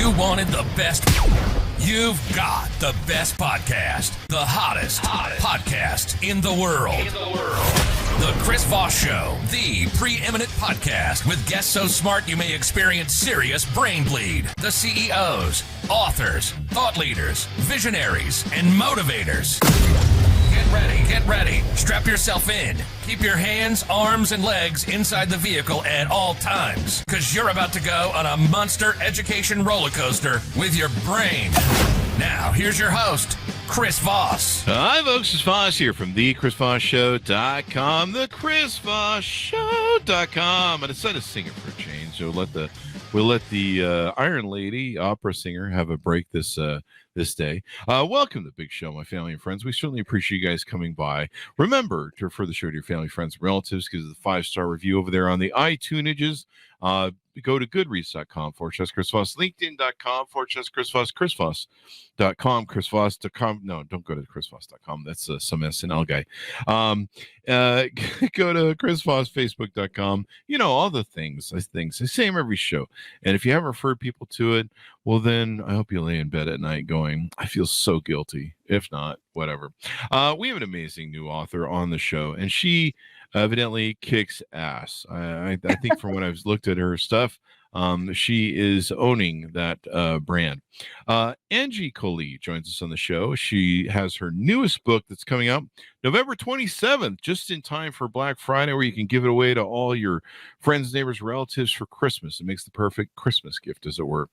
You wanted the best. You've got the best podcast. The hottest podcast in the world. The Chris Voss Show, the preeminent podcast with guests so smart you may experience serious brain bleed. The CEOs, authors, thought leaders, visionaries, and motivators. Get ready. Strap yourself in. Keep your hands, arms, and legs inside the vehicle at all times, because you're about to go on a monster education roller coaster with your brain. Now, here's your host, Chris Voss. Hi, folks. It's Voss here from thechrisvossshow.com, thechrisvossshow.com. I decided to sing it for a change, so we'll let the Iron Lady opera singer have a break this day. Welcome to the big show, my family and friends. We certainly appreciate you guys coming by. Remember to refer the show to your family, friends, and relatives because of the 5-star review over there on the iTunes. Go to goodreads.com/Chris Voss, linkedin.com/Chris Voss, chrisvoss.com, chrisvoss.com. No, don't go to chrisvoss.com. That's some SNL guy. Go to Chris Voss, facebook.com. You know, all the things. I say them every show. And if you haven't referred people to it, well, then I hope you lay in bed at night going, I feel so guilty. If not, whatever. We have an amazing new author on the show, and she evidently kicks ass. I think from when I've looked at her stuff, she is owning that brand. Angie Colee joins us on the show. She has her newest book that's coming out November 27th, just in time for Black Friday, where you can give it away to all your friends, neighbors, relatives for Christmas. It makes the perfect Christmas gift, as it were.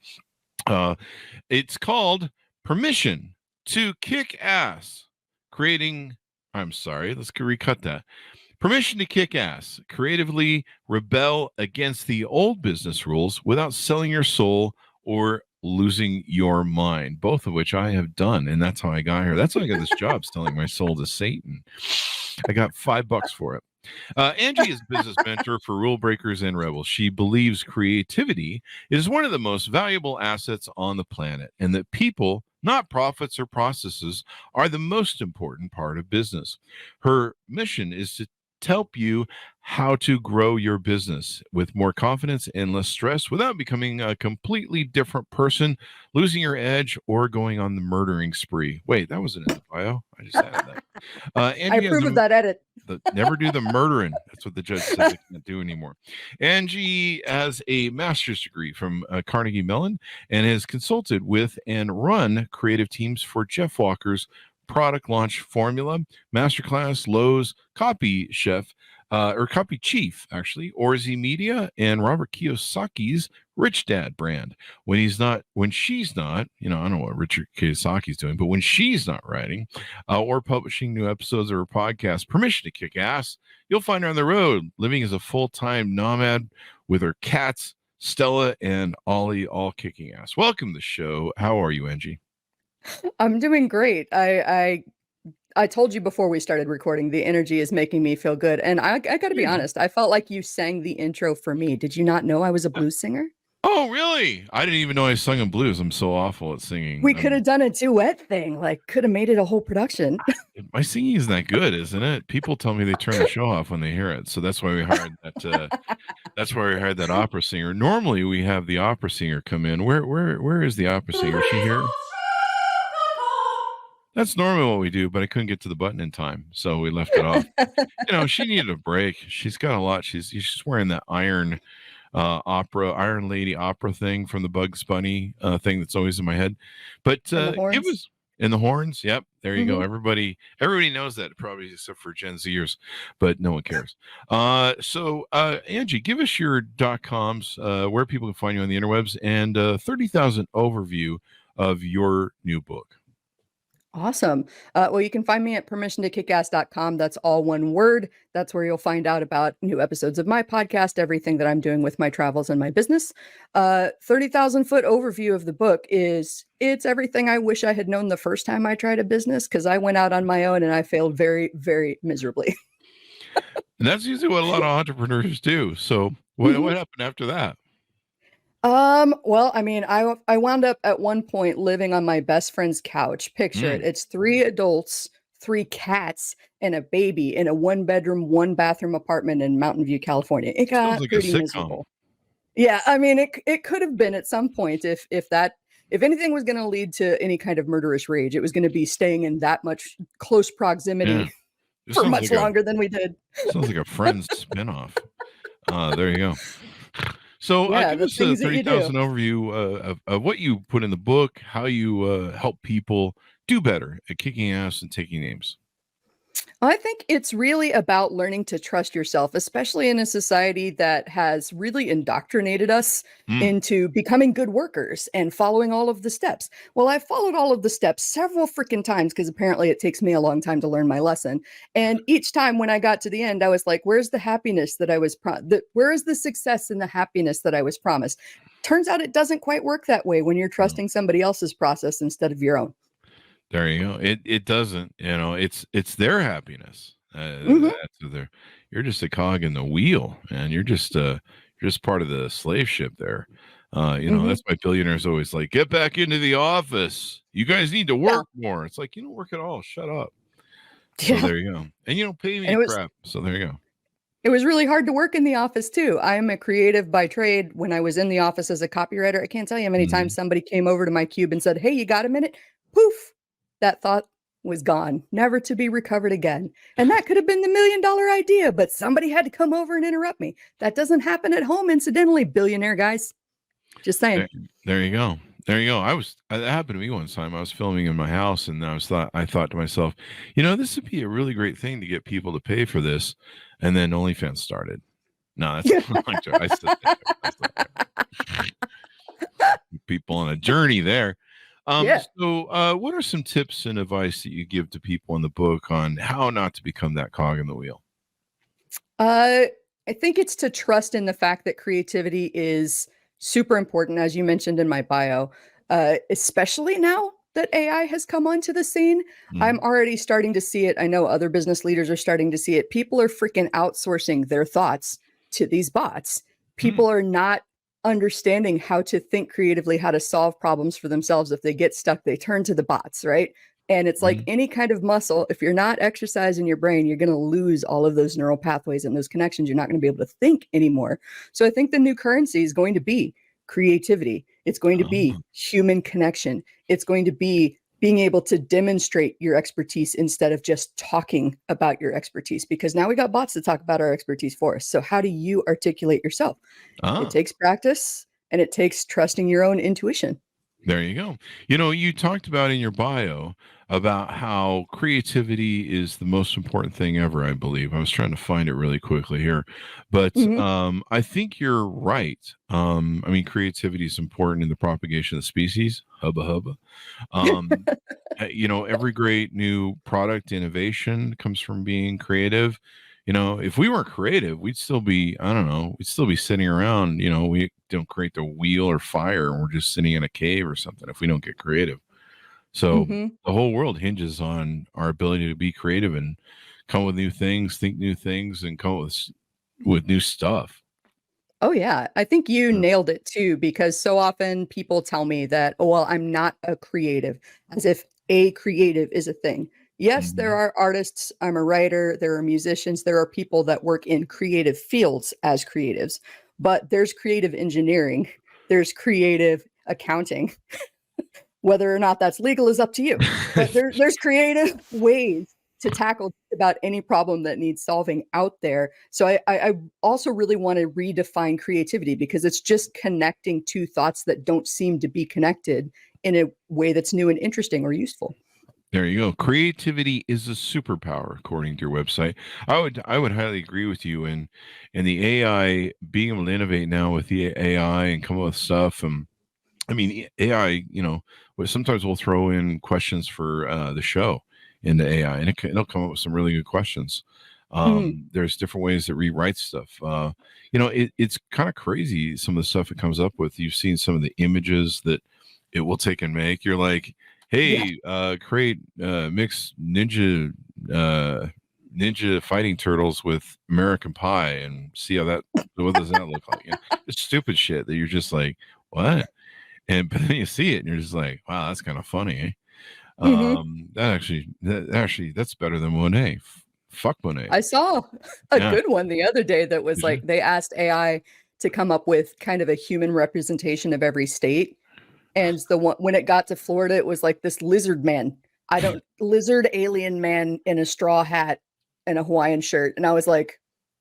It's called Permission to Kick Ass, let's recut that. Permission to kick ass, creatively rebel against the old business rules without selling your soul or losing your mind, both of which I have done. And that's how I got here. That's how I got this job, selling my soul to Satan. I got $5 for it. Angie is a business mentor for rule breakers and rebels. She believes creativity is one of the most valuable assets on the planet, and that people, not profits or processes, are the most important part of business. Her mission is to help you how to grow your business with more confidence and less stress without becoming a completely different person, losing your edge, or going on the murdering spree. Wait, that wasn't in the bio. I just added that. Angie, I approve of that edit. Never do the murdering. That's what the judge says they can't do anymore. Angie has a master's degree from Carnegie Mellon and has consulted with and run creative teams for Jeff Walker's Product Launch Formula, Masterclass, Lowe's, Copy Chef, or Copy Chief, actually, Orzi Media, and Robert Kiyosaki's Rich Dad brand. When she's not, I don't know what Richard Kiyosaki's doing, but when she's not writing or publishing new episodes of her podcast, Permission to Kick Ass, you'll find her on the road, living as a full-time nomad with her cats, Stella and Ollie, all kicking ass. Welcome to the show. How are you, Angie? I'm doing great. I told you before we started recording, the energy is making me feel good. And I got to be honest, I felt like you sang the intro for me. Did you not know I was a blues singer? Oh, really? I didn't even know I sung in blues. I'm so awful at singing. We could have done a duet thing, could have made it a whole production. My singing isn't that good, isn't it? People tell me they turn the show off when they hear it. So that's why we hired that. That's why we hired that opera singer. Normally we have the opera singer come in. Where is the opera singer? Is she here? That's normally what we do, but I couldn't get to the button in time, so we left it off. She needed a break. She's got a lot. She's wearing that Iron Lady opera thing from the Bugs Bunny thing that's always in my head. But it was in the horns. Yep, there you go. Everybody knows that, probably except for Gen Zers, but no one cares. So Angie, give us your .coms, where people can find you on the interwebs, and 30,000 overview of your new book. Awesome. Well, you can find me at permissiontokickass.com. That's all one word. That's where you'll find out about new episodes of my podcast, everything that I'm doing with my travels and my business. 30,000 foot overview of the book it's everything I wish I had known the first time I tried a business, because I went out on my own and I failed very, very miserably. And that's usually what a lot of entrepreneurs do. So what happened after that? Well, I wound up at one point living on my best friend's couch. Picture it. It's 3 adults, 3 cats, and a baby in a 1-bedroom, 1-bathroom apartment in Mountain View, California. It got pretty miserable. Yeah, it could have been at some point if that if anything was going to lead to any kind of murderous rage, it was going to be staying in that much close proximity for much longer than we did. Sounds like a Friends spinoff. There you go. So Yeah, give the us a things that you do. 30,000 overview of what you put in the book, how you help people do better at kicking ass and taking names. I think it's really about learning to trust yourself, especially in a society that has really indoctrinated us into becoming good workers and following all of the steps. Well, I followed all of the steps several freaking times because apparently it takes me a long time to learn my lesson. And each time when I got to the end, I was like, where's the happiness that I was where is the success and the happiness that I was promised? Turns out it doesn't quite work that way when you're trusting somebody else's process instead of your own. There you go. It doesn't, it's their happiness. You're just a cog in the wheel, and you're just part of the slave ship there. That's why billionaires always like, get back into the office. You guys need to work more. It's like, you don't work at all. Shut up. So there you go. And you don't pay me crap. So there you go. It was really hard to work in the office too. I am a creative by trade. When I was in the office as a copywriter, I can't tell you how many times somebody came over to my cube and said, hey, you got a minute? Poof. That thought was gone, never to be recovered again. And that could have been the $1 million idea, but somebody had to come over and interrupt me. That doesn't happen at home, incidentally, billionaire guys. Just saying. There you go. There you go. That happened to me one time. I was filming in my house, and I thought to myself, this would be a really great thing to get people to pay for this. And then OnlyFans started. No, that's I still people on a journey there. So what are some tips and advice that you give to people in the book on how not to become that cog in the wheel? I think it's to trust in the fact that creativity is super important, as you mentioned in my bio, especially now that AI has come onto the scene. I'm already starting to see it. I know other business leaders are starting to see it. People are freaking outsourcing their thoughts to these bots. People are not understanding how to think creatively, how to solve problems for themselves. If they get stuck, they turn to the bots, right? And it's like any kind of muscle. If you're not exercising your brain, you're going to lose all of those neural pathways and those connections. You're not going to be able to think anymore. So I think the new currency is going to be creativity. It's going to be human connection. It's going to be being able to demonstrate your expertise instead of just talking about your expertise, because now we got bots that talk about our expertise for us. So how do you articulate yourself? It takes practice, and it takes trusting your own intuition. There you go. You talked about in your bio about how creativity is the most important thing ever, I believe. I was trying to find it really quickly here, but I think you're right. Creativity is important in the propagation of the species. Hubba hubba. Every great new product innovation comes from being creative. If we weren't creative, we'd still be, we'd still be sitting around, we don't create the wheel or fire, and we're just sitting in a cave or something if we don't get creative. So the whole world hinges on our ability to be creative and come with new things, think new things, and come with new stuff. Oh, yeah. I think you nailed it too, because so often people tell me that, oh, well, I'm not a creative, as if a creative is a thing. Yes, there are artists. I'm a writer. There are musicians. There are people that work in creative fields as creatives, but there's creative engineering. There's creative accounting. Whether or not that's legal is up to you. But there's creative ways to tackle about any problem that needs solving out there. So I also really want to redefine creativity, because it's just connecting two thoughts that don't seem to be connected in a way that's new and interesting or useful. There you go. Creativity is a superpower, according to your website. I would highly agree with you. And the AI, being able to innovate now with the AI and come up with stuff. AI, sometimes we'll throw in questions for the show into AI, and it'll come up with some really good questions. There's different ways that rewrite stuff. It's kind of crazy, some of the stuff it comes up with. You've seen some of the images that it will take and make. You're like, hey, create mixed ninja fighting turtles with American Pie, and see what does that look like? It's stupid shit that you're just like, what? But then you see it and you're just like, wow, that's kind of funny. That's better than Monet. Fuck Monet. I saw a good one the other day that was like, they asked AI to come up with kind of a human representation of every state. And the one when it got to Florida, it was like this lizard man. Lizard alien man in a straw hat and a Hawaiian shirt. And I was like,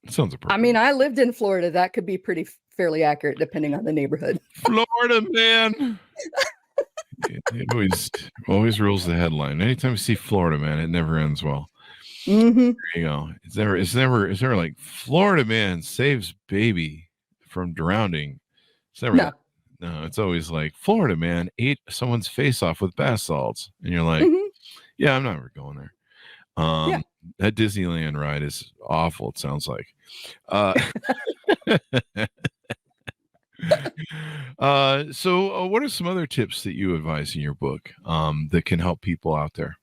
Sounds appropriate. I mean, I lived in Florida. That could be fairly accurate depending on the neighborhood. Florida man. It always rules the headline. Anytime you see Florida man, it never ends well. Mm-hmm. There you go. It's never like Florida man saves baby from drowning. It's never. No, it's always like Florida man ate someone's face off with bath salts, and you're like, yeah, I'm never going there. That Disneyland ride is awful. It sounds like. So what are some other tips that you advise in your book that can help people out there?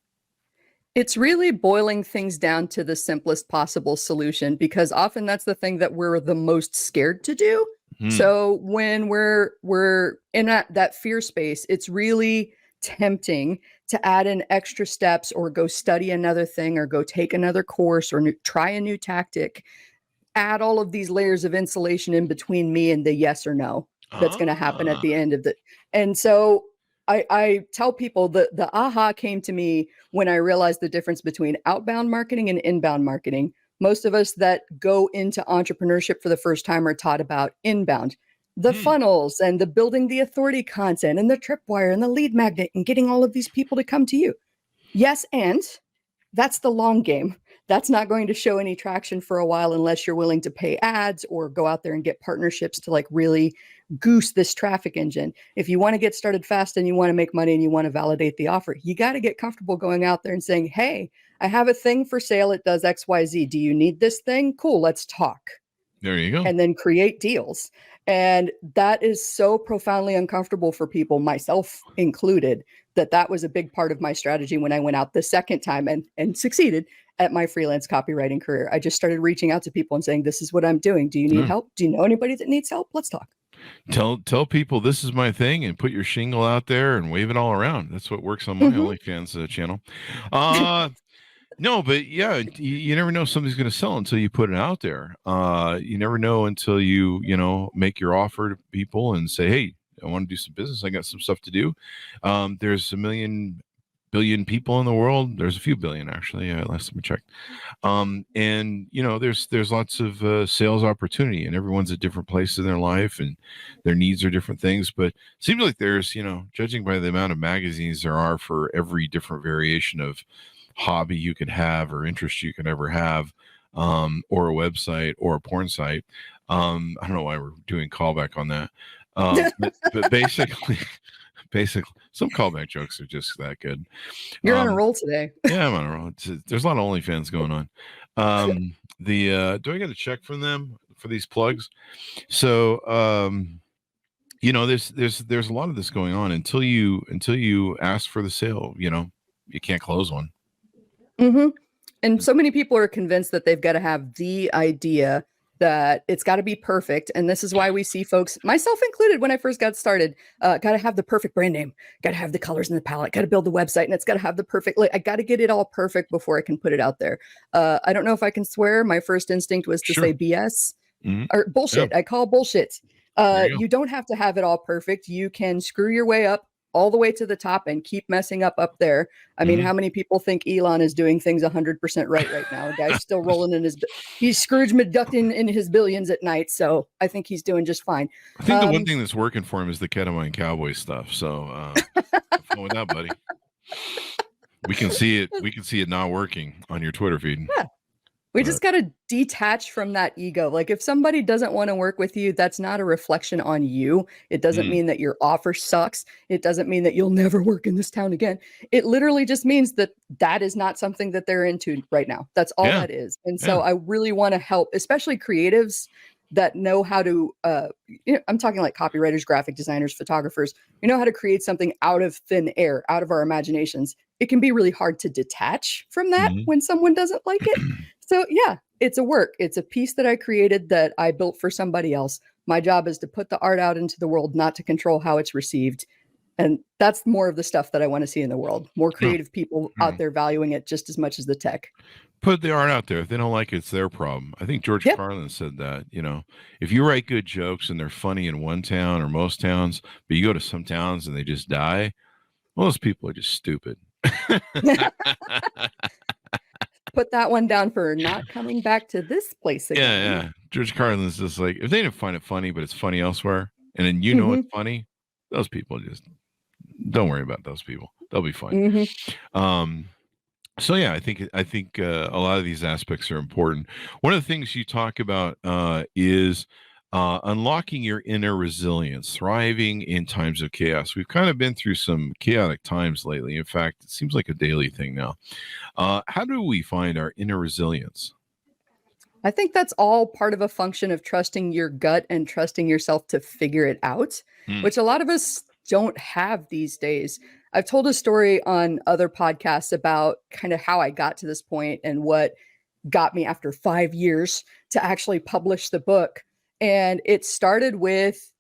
It's really boiling things down to the simplest possible solution, because often that's the thing that we're the most scared to do. So when we're in that fear space, it's really tempting to add in extra steps or go study another thing or go take another course or try a new tactic, add all of these layers of insulation in between me and the yes or no that's going to happen at the end of the. And so I tell people that the aha came to me when I realized the difference between outbound marketing and inbound marketing. Most of us that go into entrepreneurship for the first time are taught about inbound, the funnels and the building the authority content and the tripwire and the lead magnet and getting all of these people to come to you. Yes, and that's the long game. That's not going to show any traction for a while unless you're willing to pay ads or go out there and get partnerships to like really goose this traffic engine. If you want to get started fast and you want to make money and you want to validate the offer, you got to get comfortable going out there and saying, hey, I have a thing for sale. It does XYZ. Do you need this thing? Cool. Let's talk. There you go. And then create deals. And that is so profoundly uncomfortable for people, myself included, that was a big part of my strategy when I went out the second time and succeeded at my freelance copywriting career. I just started reaching out to people and saying, this is what I'm doing. Do you need help? Do you know anybody that needs help? Let's talk. Tell people this is my thing and put your shingle out there and wave it all around. That's what works on my OnlyFans channel. No, but yeah, you never know if something's going to sell until you put it out there. You never know until you make your offer to people and say, hey, I want to do some business. I got some stuff to do. There's 1 billion people in the world. There's a few billion, actually, last time I checked. And there's lots of sales opportunity, and everyone's at different places in their life and their needs are different things. But it seems like there's, judging by the amount of magazines there are for every different variation of hobby you could have or interest you could ever have, or a website or a porn site. I don't know why we're doing callback on that. But basically some callback jokes are just that good. You're on a roll today. Yeah, I'm on a roll. There's a lot of OnlyFans going on. Do I get a check from them for these plugs? So, there's a lot of this going on until you ask for the sale, you can't close one. And so many people are convinced that they've got to have the idea, that it's got to be perfect. And this is why we see folks, myself included, when I first got started, got to have the perfect brand name, got to have the colors in the palette, got to build the website, and it's got to have the perfect, I got to get it all perfect before I can put it out there. I don't know if I can swear. My first instinct was to say BS or bullshit. I call bullshit. You don't have to have it all perfect. You can screw your way up all the way to the top and keep messing up there. I mean, how many people think Elon is doing things 100% right now? A guy's still rolling in he's Scrooge McDuck in his billions at night. So I think he's doing just fine. I think the one thing that's working for him is the Ketamine Cowboy stuff. So have fun with that, buddy. We can see it not working on your Twitter feed. Yeah. We just got to detach from that ego. Like, if somebody doesn't want to work with you, that's not a reflection on you. It doesn't mean that your offer sucks. It doesn't mean that you'll never work in this town again. It literally just means that is not something that they're into right now. That's all that is. And so I really want to help, especially creatives that know how to, I'm talking like copywriters, graphic designers, photographers, how to create something out of thin air, out of our imaginations. It can be really hard to detach from that when someone doesn't like it. So yeah, it's a work. It's a piece that I created that I built for somebody else. My job is to put the art out into the world, not to control how it's received. And that's more of the stuff that I want to see in the world. More creative people out there valuing it just as much as the tech. Put the art out there. If they don't like it, it's their problem. I think George Yep. Carlin said that, if you write good jokes and they're funny in one town or most towns, but you go to some towns and they just die, well, those people are just stupid. Put that one down for not coming back to this place again. Yeah. George Carlin's just like, if they didn't find it funny, but it's funny elsewhere, and then it's funny, those people just don't worry about those people. They'll be fine. So yeah, I think a lot of these aspects are important. One of the things you talk about is unlocking your inner resilience, thriving in times of chaos. We've kind of been through some chaotic times lately. In fact, it seems like a daily thing now. How do we find our inner resilience? I think that's all part of a function of trusting your gut and trusting yourself to figure it out, which a lot of us don't have these days. I've told a story on other podcasts about kind of how I got to this point and what got me after 5 years to actually publish the book. And it started with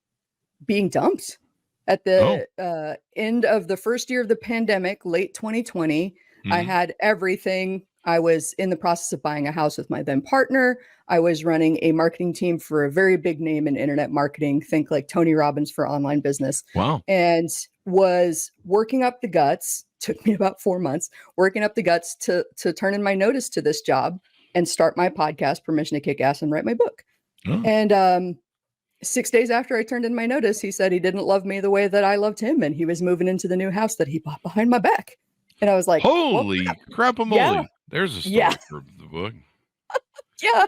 being dumped at the end of the first year of the pandemic, late 2020. I had everything. I was in the process of buying a house with my then partner. I was running a marketing team for a very big name in internet marketing. Think like Tony Robbins for online business. Wow. And was working up the guts. Took me about 4 months, working up the guts to turn in my notice to this job and start my podcast, Permission to Kick Ass, and write my book. Oh. And 6 days after I turned in my notice, he said he didn't love me the way that I loved him. And he was moving into the new house that he bought behind my back. And I was like, holy crap-a-moly. Yeah. There's a story for the book. Yeah.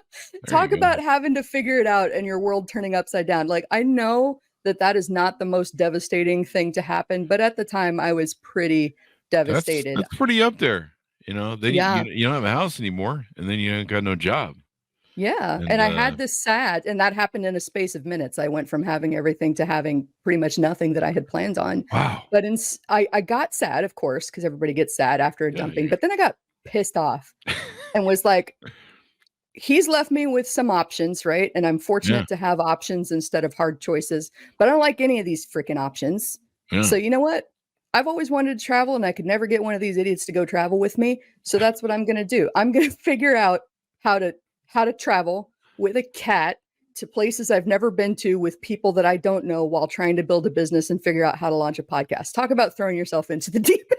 Talk about having to figure it out and your world turning upside down. Like, I know that is not the most devastating thing to happen, but at the time I was pretty devastated. That's pretty up there. Then you don't have a house anymore, and then you ain't got no job. Yeah. And I had this and that happened in a space of minutes. I went from having everything to having pretty much nothing that I had planned on. Wow. But I got sad, of course, because everybody gets sad after a dumping. But then I got pissed off and was like, he's left me with some options, right? And I'm fortunate to have options instead of hard choices. But I don't like any of these freaking options. Yeah. So you know what? I've always wanted to travel, and I could never get one of these idiots to go travel with me. So that's what I'm going to do. I'm going to figure out how to travel with a cat to places I've never been to with people that I don't know while trying to build a business and figure out how to launch a podcast. Talk about throwing yourself into the deep end.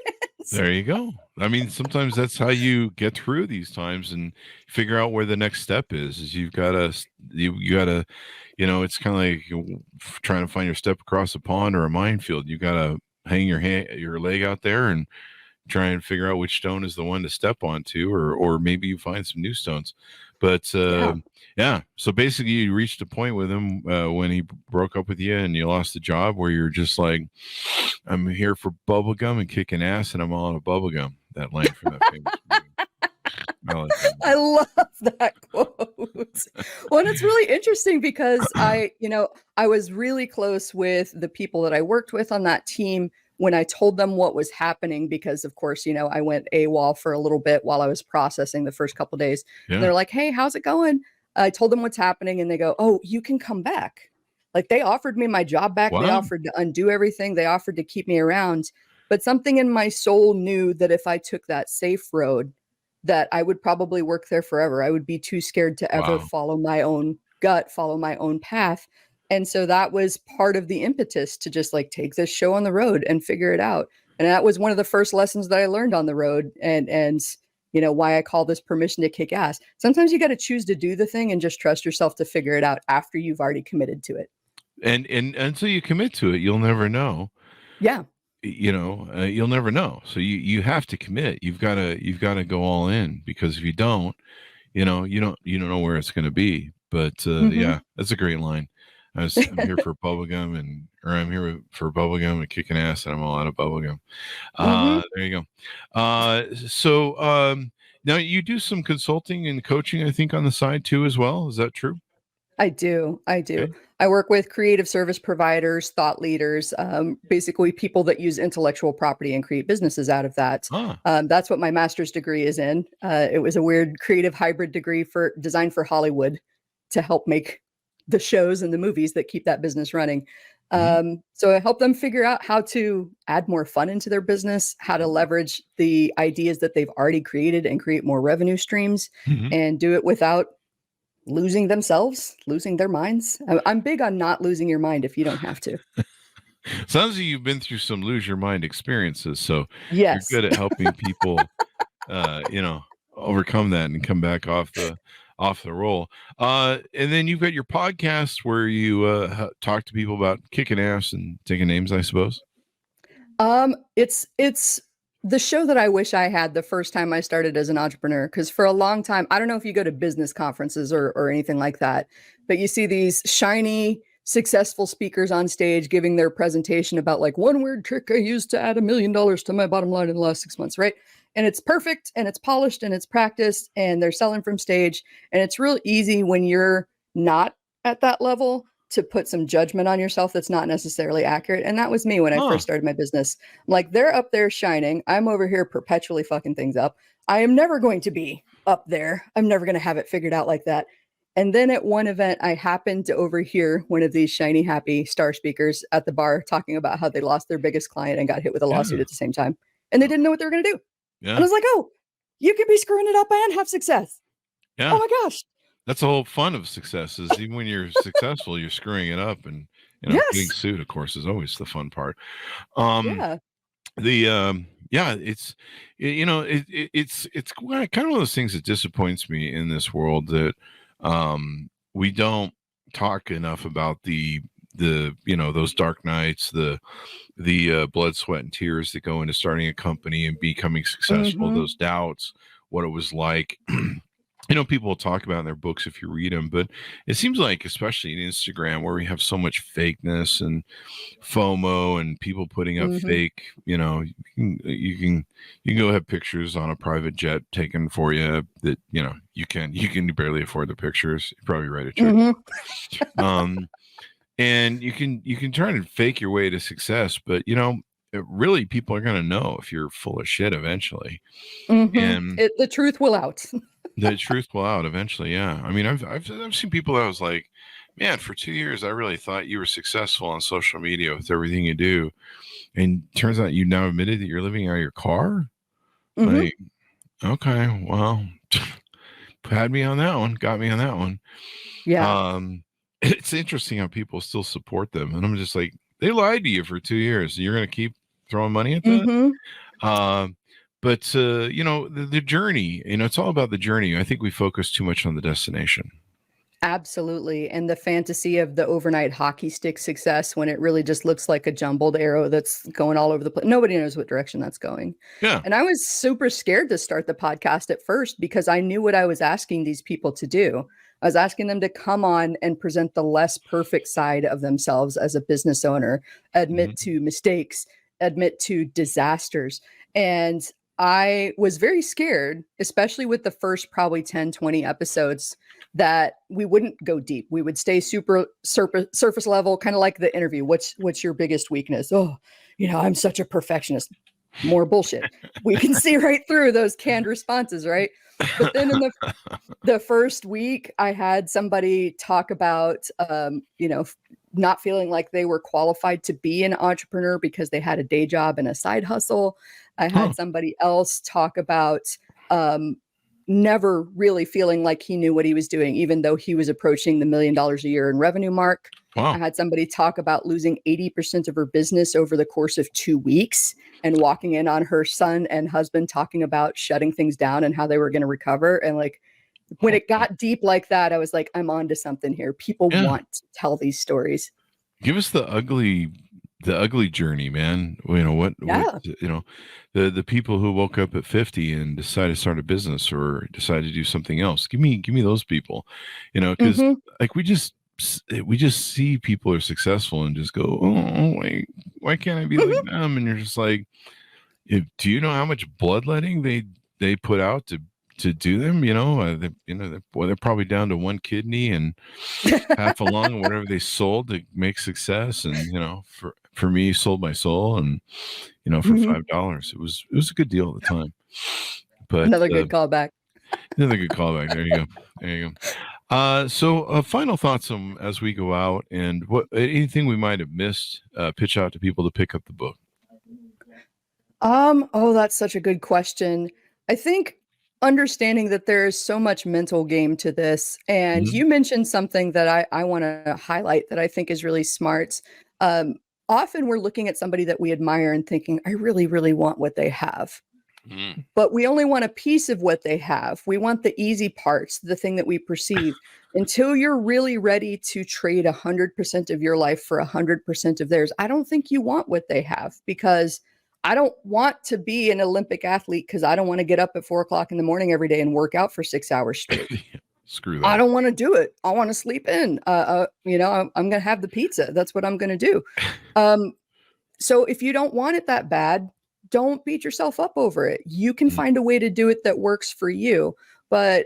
There you go. I mean, sometimes that's how you get through these times and figure out where the next step is you've got to, it's kind of like trying to find your step across a pond or a minefield. You got to hang your leg out there and try and figure out which stone is the one to step onto, or maybe you find some new stones. But so basically you reached a point with him when he broke up with you and you lost the job where you're just like, I'm here for bubblegum and kicking ass, and I'm all out of bubblegum. That line from that famous movie. I love that quote. Well, and it's really interesting because I was really close with the people that I worked with on that team when I told them what was happening, because of course, I went AWOL for a little bit while I was processing the first couple of days. Yeah. They're like, hey, how's it going? I told them what's happening, and they go, oh, you can come back. Like, they offered me my job back. Wow. They offered to undo everything. They offered to keep me around. But something in my soul knew that if I took that safe road, that I would probably work there forever. I would be too scared to ever follow my own gut, follow my own path. And so that was part of the impetus to just like take this show on the road and figure it out. And that was one of the first lessons that I learned on the road. And why I call this Permission to Kick Ass. Sometimes you got to choose to do the thing and just trust yourself to figure it out after you've already committed to it. And until you commit to it, you'll never know. Yeah. You'll never know. So you have to commit. You've got to go all in, because if you don't, you don't know where it's going to be. But that's a great line. I'm here for bubblegum I'm here for bubblegum and kicking ass, and I'm all out of bubblegum. There you go. So now you do some consulting and coaching, I think, on the side too, as well. Is that true? I do. Okay. I work with creative service providers, thought leaders, basically people that use intellectual property and create businesses out of that. That's what my master's degree is in. It was a weird creative hybrid degree designed for Hollywood to help make the shows and the movies that keep that business running. So I help them figure out how to add more fun into their business, how to leverage the ideas that they've already created and create more revenue streams, and do it without losing themselves, losing their minds. I'm big on not losing your mind if you don't have to. Sounds like you've been through some lose your mind experiences, so Yes. you're good at helping people, overcome that and come back off the roll. And then you've got your podcast where you talk to people about kicking ass and taking names, I suppose. It's the show that I wish I had the first time I started as an entrepreneur, because for a long time, I don't know if you go to business conferences or anything like that, but you see these shiny, successful speakers on stage giving their presentation about like one word trick I used to add $1 million to my bottom line in the last 6 months, right? And it's perfect and it's polished and it's practiced and they're selling from stage. And it's real easy when you're not at that level to put some judgment on yourself that's not necessarily accurate. And that was me when I first started my business. I'm like, they're up there shining. I'm over here perpetually fucking things up. I am never going to be up there. I'm never going to have it figured out like that. And then at one event, I happened to overhear one of these shiny, happy star speakers at the bar talking about how they lost their biggest client and got hit with a lawsuit at the same time. And they didn't know what they were going to do. Yeah. And I was like, oh, you can be screwing it up and have success. Yeah. Oh my gosh. That's the whole fun of success, is even when you're successful, you're screwing it up. And getting sued, of course, is always the fun part. It's kind of one of those things that disappoints me in this world, that we don't talk enough about the those dark nights, the blood, sweat, and tears that go into starting a company and becoming successful, those doubts, what it was like. People will talk about in their books if you read them, but it seems like, especially in Instagram, where we have so much fakeness and FOMO and people putting up fake, you can go have pictures on a private jet taken for you that, you can barely afford the pictures. You probably write a check. And you can try to fake your way to success, but really people are going to know if you're full of shit eventually. And the truth will out. The truth will out eventually. Yeah. I mean, I've seen people that I was like, man, for 2 years, I really thought you were successful on social media with everything you do. And turns out you now admitted that you're living out of your car. Like, okay, well, had me on that one, got me on that one. Yeah. It's interesting how people still support them. And I'm just like, they lied to you for 2 years. You're going to keep throwing money at that? But the journey, it's all about the journey. I think we focus too much on the destination. Absolutely. And the fantasy of the overnight hockey stick success, when it really just looks like a jumbled arrow that's going all over the place. Nobody knows what direction that's going. Yeah. And I was super scared to start the podcast at first, because I knew what I was asking these people to do. I was asking them to come on and present the less perfect side of themselves as a business owner, admit to mistakes, admit to disasters. And I was very scared, especially with the first probably 10, 20 episodes, that we wouldn't go deep. We would stay super surface level, kind of like the interview. What's your biggest weakness? Oh, I'm such a perfectionist. More bullshit. We can see right through those canned responses, right? But then in the first week, I had somebody talk about, not feeling like they were qualified to be an entrepreneur because they had a day job and a side hustle. I had somebody else talk about never really feeling like he knew what he was doing, even though he was approaching the $1 million a year in revenue mark. Wow. I had somebody talk about losing 80% of her business over the course of 2 weeks and walking in on her son and husband talking about shutting things down and how they were going to recover. And when it got deep like that, I was like, I'm onto something here. People want to tell these stories. Give us the ugly journey, man. The people who woke up at 50 and decided to start a business or decided to do something else. Give me those people, because like we just see people are successful and just go, oh, wait, why can't I be like them? And you're just like, do you know how much bloodletting they put out to do them? They're probably down to one kidney and half a lung, whatever they sold to make success. And for me, sold my soul, and for $5, it was a good deal at the time. But another good callback. There you go. So final thoughts as we go out, and what anything we might have missed. Pitch out to people to pick up the book. Oh, that's such a good question. I think understanding that there is so much mental game to this, and Mhm. you mentioned something that I want to highlight that I think is really smart. Um, Often we're looking at somebody that we admire and thinking, I really, really want what they have. Mm. But we only want a piece of what they have. We want the easy parts, the thing that we perceive. Until you're really ready to trade 100% of your life for 100% of theirs, I don't think you want what they have, because I don't want to be an Olympic athlete because I don't want to get up at 4 o'clock in the morning every day and work out for 6 hours straight. Screw I that. don't want to do it. I want to sleep in. I'm going to have the pizza. That's what I'm going to do. Um, so if you don't want it that bad, don't beat yourself up over it. You can Mm. find a way to do it that works for you. But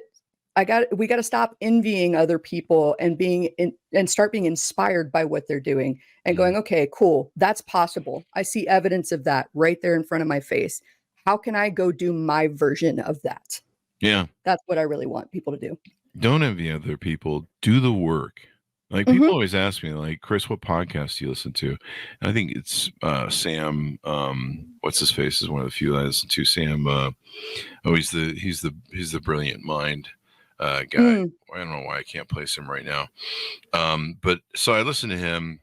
we got to stop envying other people and and start being inspired by what they're doing and going, okay, cool. That's possible. I see evidence of that right there in front of my face. How can I go do my version of that? Yeah. That's what I really want people to do. Don't envy other people. Do the work. Like people always ask me, like, Chris, what podcast do you listen to? And I think it's Sam. What's his face is one of the few I listen to. Sam. He's the brilliant mind guy. Mm. I don't know why I can't place him right now. But so I listen to him,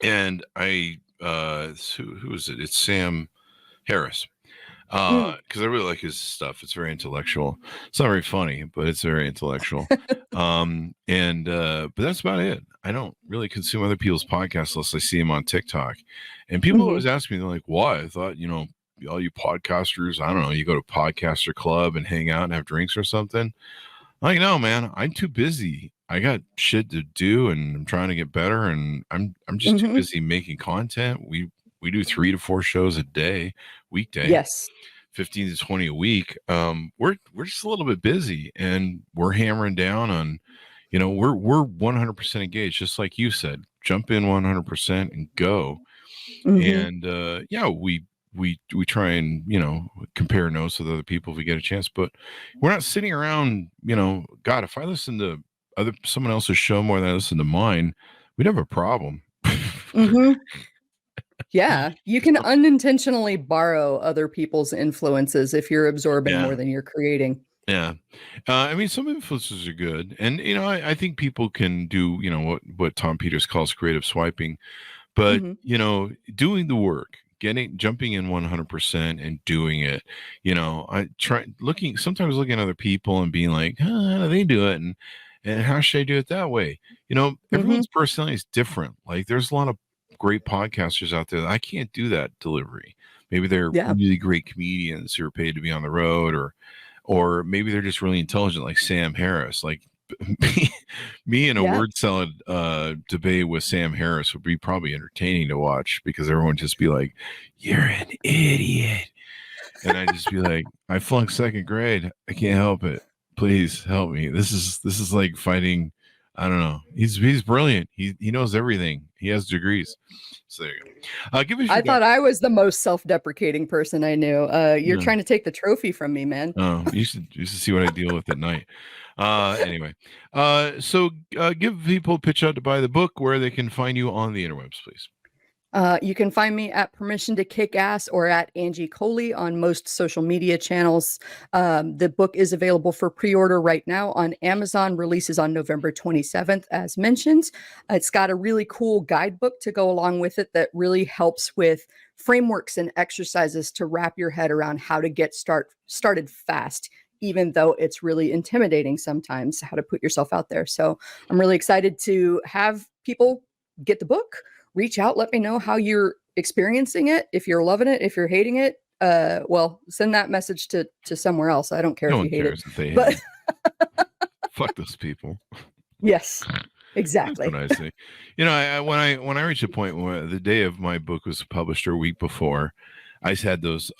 and who is it? It's Sam Harris. Because I really like his stuff. It's very intellectual. It's not very funny, but it's very intellectual. But that's about it. I don't really consume other people's podcasts unless I see them on TikTok. And people always ask me, they're like, why? I thought, all you podcasters, I don't know, you go to Podcaster Club and hang out and have drinks or something. I'm like, no, man, I'm too busy. I got shit to do, and I'm trying to get better, and I'm just too busy making content. We do 3 to 4 shows a day, weekday. Yes. 15 to 20 a week. We're just a little bit busy, and we're hammering down on, we're 100% engaged, just like you said. Jump in 100% and go. And we try and compare notes with other people if we get a chance, but we're not sitting around. God, if I listen to someone else's show more than I listen to mine, we'd have a problem. Yeah, you can unintentionally borrow other people's influences if you're absorbing more than you're creating. Yeah. I mean, some influences are good. And, I think people can do, what Tom Peters calls creative swiping. But, doing the work, jumping in 100% and doing it, sometimes looking at other people and being like, how do they do it? And how should I do it that way? Everyone's personality is different. Like, there's a lot of great podcasters out there that I can't do that delivery. Maybe they're really great comedians who are paid to be on the road, or maybe they're just really intelligent, like Sam Harris. Like me in a word salad debate with Sam Harris would be probably entertaining to watch, because everyone would just be like, "You're an idiot," and I'd just be like, "I flunked second grade. I can't help it. Please help me. This is like fighting." I don't know. He's brilliant. He knows everything. He has degrees. So there you go. I thought I was the most self-deprecating person I knew. You're trying to take the trophy from me, man. Oh, you should see what I deal with at night. Anyway, so give people a pitch out to buy the book, where they can find you on the interwebs, please. You can find me at Permission to Kick Ass or at Angie Colee on most social media channels. The book is available for pre-order right now on Amazon. Releases on November 27th, as mentioned. It's got a really cool guidebook to go along with it that really helps with frameworks and exercises to wrap your head around how to get started fast, even though it's really intimidating sometimes, how to put yourself out there. So I'm really excited to have people get the book. Reach out, let me know how you're experiencing it. If you're loving it, if you're hating it, well, send that message to somewhere else. I don't care if you hate it. If they hate it. Fuck those people. Yes, exactly. That's what I say. When I reach a point where the day of my book was published, or a week before, I just had those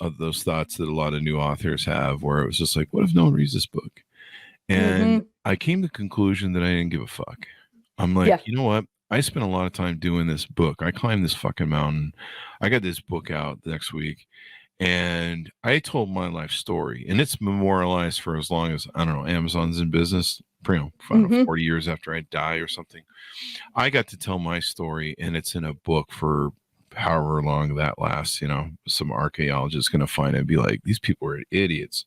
thoughts that a lot of new authors have, where it was just like, what if no one reads this book? And I came to the conclusion that I didn't give a fuck. I'm like, you know what? I spent a lot of time doing this book. I climbed this fucking mountain. I got this book out next week, And I told my life story, and it's memorialized for as long as, I don't know, Amazon's in business, I don't know, 40 years after I die or something. I got to tell my story, and it's in a book for however long that lasts. You know, some archaeologist is going to find it and be like, these people are idiots.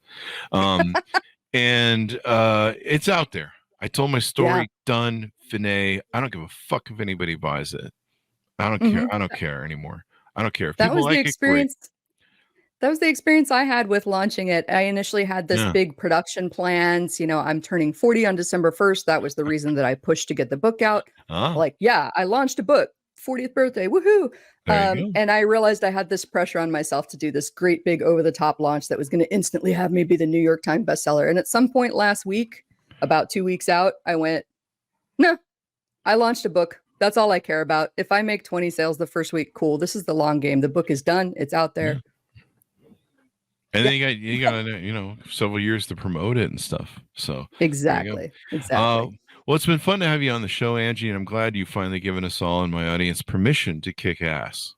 And it's out there. I told my story, done, finale. I don't give a fuck if anybody buys it. I don't care. I don't care anymore. I don't care if That people was like the it. experience. That was the experience I had with launching it. I initially had this big production plans. You know, I'm turning 40 on December 1st. That was the reason that I pushed to get the book out. Like, yeah, I launched a book, 40th birthday, woohoo. And I realized I had this pressure on myself to do this great big over the top launch that was going to instantly have me be the New York Times bestseller. And at some point last week, about 2 weeks out, I went, no, I launched a book. That's all I care about. If I make 20 sales the first week, cool. This is the long game. The book is done. It's out there. And then you got you know, several years to promote it and stuff. So exactly. Well, it's been fun to have you on the show, Angie, and I'm glad you finally given us all in my audience permission to kick ass.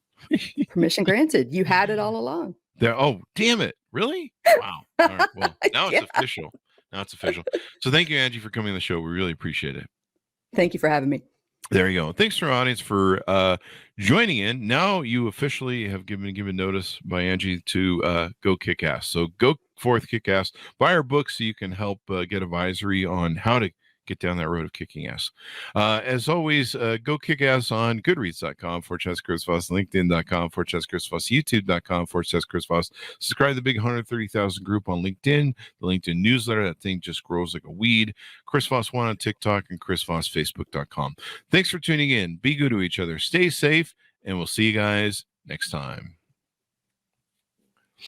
Permission granted. You had it all along. There. Oh, damn it! Really? Wow. All right. Well, now it's official. Now it's official. So thank you, Angie, for coming on the show. We really appreciate it. Thank you for having me. There you go. Thanks to our audience for joining in. Now you officially have given notice by Angie to go kick ass. So go forth, kick ass. Buy our book so you can help get advisory on how to get down that road of kicking ass. As always, go kick ass on goodreads.com/Chris Voss, linkedin.com/Chris Voss, youtube.com/Chris Voss. Subscribe to the big 130,000 group on LinkedIn, the LinkedIn newsletter. That thing just grows like a weed. Chris Voss 1 on TikTok and Chris Voss Facebook.com. Thanks for tuning in. Be good to each other. Stay safe, and we'll see you guys next time.